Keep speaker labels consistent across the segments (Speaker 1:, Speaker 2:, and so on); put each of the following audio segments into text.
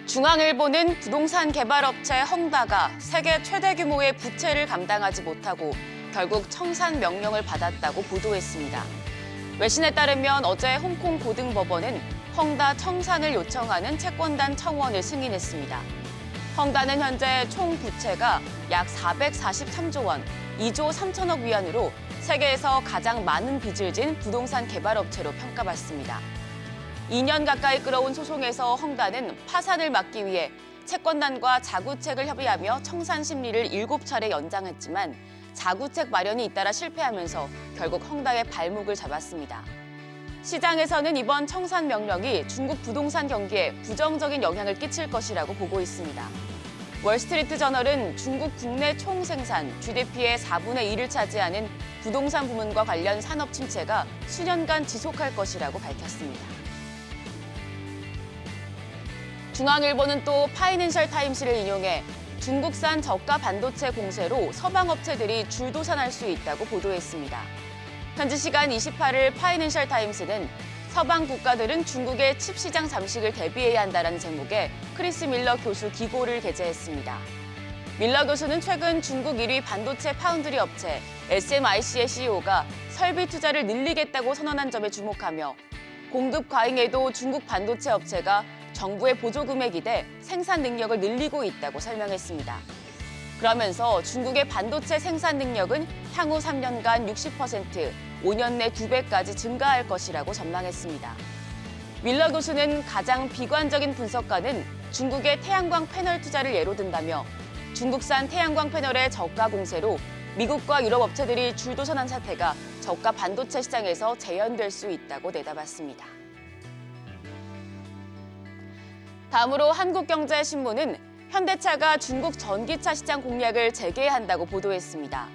Speaker 1: 중앙일보는 부동산 개발업체 헝다가 세계 최대 규모의 부채를 감당하지 못하고 결국 청산 명령을 받았다고 보도했습니다. 외신에 따르면 어제 홍콩 고등법원은 헝다 청산을 요청하는 채권단 청원을 승인했습니다. 헝다는 현재 총 부채가 약 443조 원, 2조 3천억 위안으로 세계에서 가장 많은 빚을 진 부동산 개발업체로 평가받습니다. 2년 가까이 끌어온 소송에서 헝다는 파산을 막기 위해 채권단과 자구책을 협의하며 청산 심리를 7차례 연장했지만 자구책 마련이 잇따라 실패하면서 결국 헝다의 발목을 잡았습니다. 시장에서는 이번 청산 명령이 중국 부동산 경기에 부정적인 영향을 끼칠 것이라고 보고 있습니다. 월스트리트 저널은 중국 국내 총생산 GDP의 4분의 1을 차지하는 부동산 부문과 관련 산업 침체가 수년간 지속할 것이라고 밝혔습니다. 중앙일보는 또 파이낸셜 타임스를 인용해 중국산 저가 반도체 공세로 서방 업체들이 줄도산할 수 있다고 보도했습니다. 현지 시간 28일 파이낸셜 타임스는 서방 국가들은 중국의 칩 시장 잠식을 대비해야 한다는 제목의 크리스 밀러 교수 기고를 게재했습니다. 밀러 교수는 최근 중국 1위 반도체 파운드리 업체 SMIC의 CEO가 설비 투자를 늘리겠다고 선언한 점에 주목하며 공급 과잉에도 중국 반도체 업체가 정부의 보조금에 기대 생산 능력을 늘리고 있다고 설명했습니다. 그러면서 중국의 반도체 생산 능력은 향후 3년간 60%, 5년 내 2배까지 증가할 것이라고 전망했습니다. 밀러 교수는 가장 비관적인 분석가는 중국의 태양광 패널 투자를 예로 든다며 중국산 태양광 패널의 저가 공세로 미국과 유럽 업체들이 줄도산한 사태가 저가 반도체 시장에서 재현될 수 있다고 내다봤습니다. 다음으로 한국경제신문은 현대차가 중국 전기차 시장 공략을 재개한다고 보도했습니다.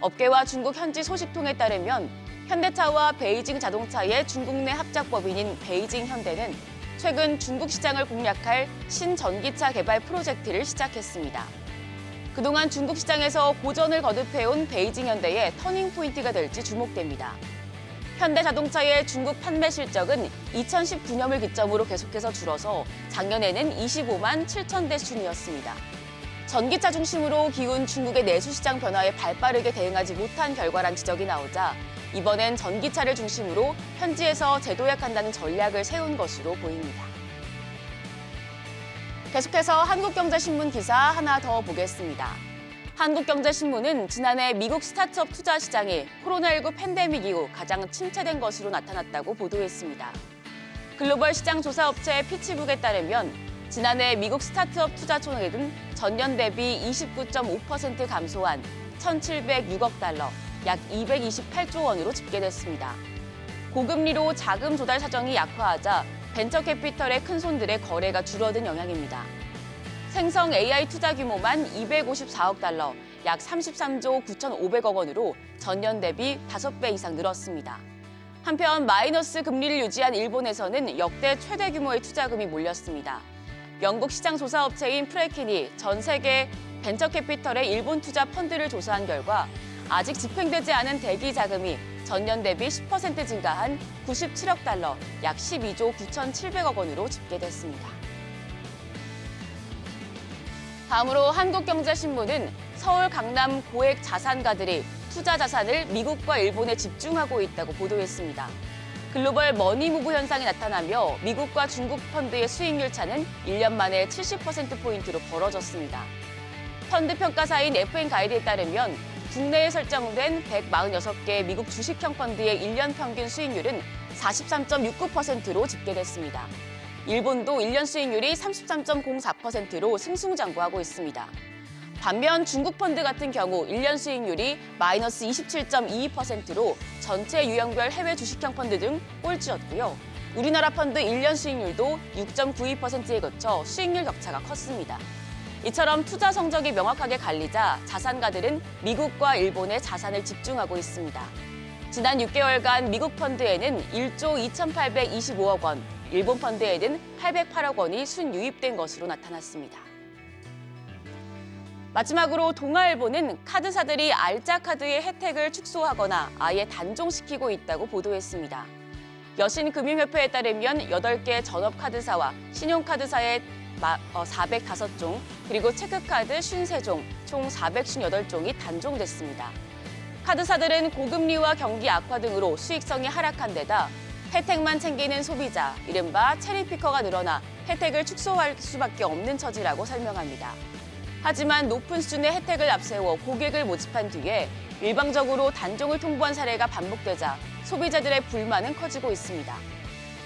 Speaker 1: 업계와 중국 현지 소식통에 따르면 현대차와 베이징 자동차의 중국 내 합작법인인 베이징 현대는 최근 중국 시장을 공략할 신전기차 개발 프로젝트를 시작했습니다. 그동안 중국 시장에서 고전을 거듭해온 베이징 현대의 터닝포인트가 될지 주목됩니다. 현대자동차의 중국 판매 실적은 2019년을 기점으로 계속해서 줄어서 작년에는 25만 7천 대 순이었습니다. 전기차 중심으로 기운 중국의 내수 시장 변화에 발빠르게 대응하지 못한 결과란 지적이 나오자 이번엔 전기차를 중심으로 현지에서 재도약한다는 전략을 세운 것으로 보입니다. 계속해서 한국경제신문 기사 하나 더 보겠습니다. 한국경제신문은 지난해 미국 스타트업 투자 시장이 코로나19 팬데믹 이후 가장 침체된 것으로 나타났다고 보도했습니다. 글로벌 시장 조사 업체 피치북에 따르면 지난해 미국 스타트업 투자 총액은 전년 대비 29.5% 감소한 1,706억 달러, 약 228조 원으로 집계됐습니다. 고금리로 자금 조달 사정이 약화하자 벤처 캐피털의 큰손들의 거래가 줄어든 영향입니다. 생성 AI 투자 규모만 254억 달러, 약 33조 9,500억 원으로 전년 대비 5배 이상 늘었습니다. 한편 마이너스 금리를 유지한 일본에서는 역대 최대 규모의 투자금이 몰렸습니다. 영국 시장 조사 업체인 프레킨이 전 세계 벤처 캐피털의 일본 투자 펀드를 조사한 결과 아직 집행되지 않은 대기 자금이 전년 대비 10% 증가한 97억 달러, 약 12조 9,700억 원으로 집계됐습니다. 다음으로 한국경제신문은 서울 강남 고액 자산가들이 투자 자산을 미국과 일본에 집중하고 있다고 보도했습니다. 글로벌 머니무브 현상이 나타나며 미국과 중국 펀드의 수익률 차는 1년 만에 70%포인트로 벌어졌습니다. 펀드 평가사인 FN가이드에 따르면 국내에 설정된 146개 미국 주식형 펀드의 1년 평균 수익률은 43.69%로 집계됐습니다. 일본도 1년 수익률이 33.04%로 승승장구하고 있습니다. 반면 중국 펀드 같은 경우 1년 수익률이 마이너스 27.22%로 전체 유형별 해외 주식형 펀드 등 꼴찌였고요. 우리나라 펀드 1년 수익률도 6.92%에 그쳐 수익률 격차가 컸습니다. 이처럼 투자 성적이 명확하게 갈리자 자산가들은 미국과 일본에 자산을 집중하고 있습니다. 지난 6개월간 미국 펀드에는 1조 2,825억 원, 일본 펀드에는 808억 원이 순유입된 것으로 나타났습니다. 마지막으로 동아일보는 카드사들이 알짜 카드의 혜택을 축소하거나 아예 단종시키고 있다고 보도했습니다. 여신금융협회에 따르면 8개 전업카드사와 신용카드사의 405종, 그리고 체크카드 53종, 총 458종이 단종됐습니다. 카드사들은 고금리와 경기 악화 등으로 수익성이 하락한 데다 혜택만 챙기는 소비자, 이른바 체리피커가 늘어나 혜택을 축소할 수밖에 없는 처지라고 설명합니다. 하지만 높은 수준의 혜택을 앞세워 고객을 모집한 뒤에 일방적으로 단종을 통보한 사례가 반복되자 소비자들의 불만은 커지고 있습니다.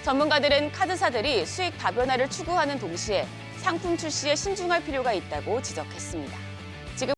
Speaker 1: 전문가들은 카드사들이 수익 다변화를 추구하는 동시에 상품 출시에 신중할 필요가 있다고 지적했습니다.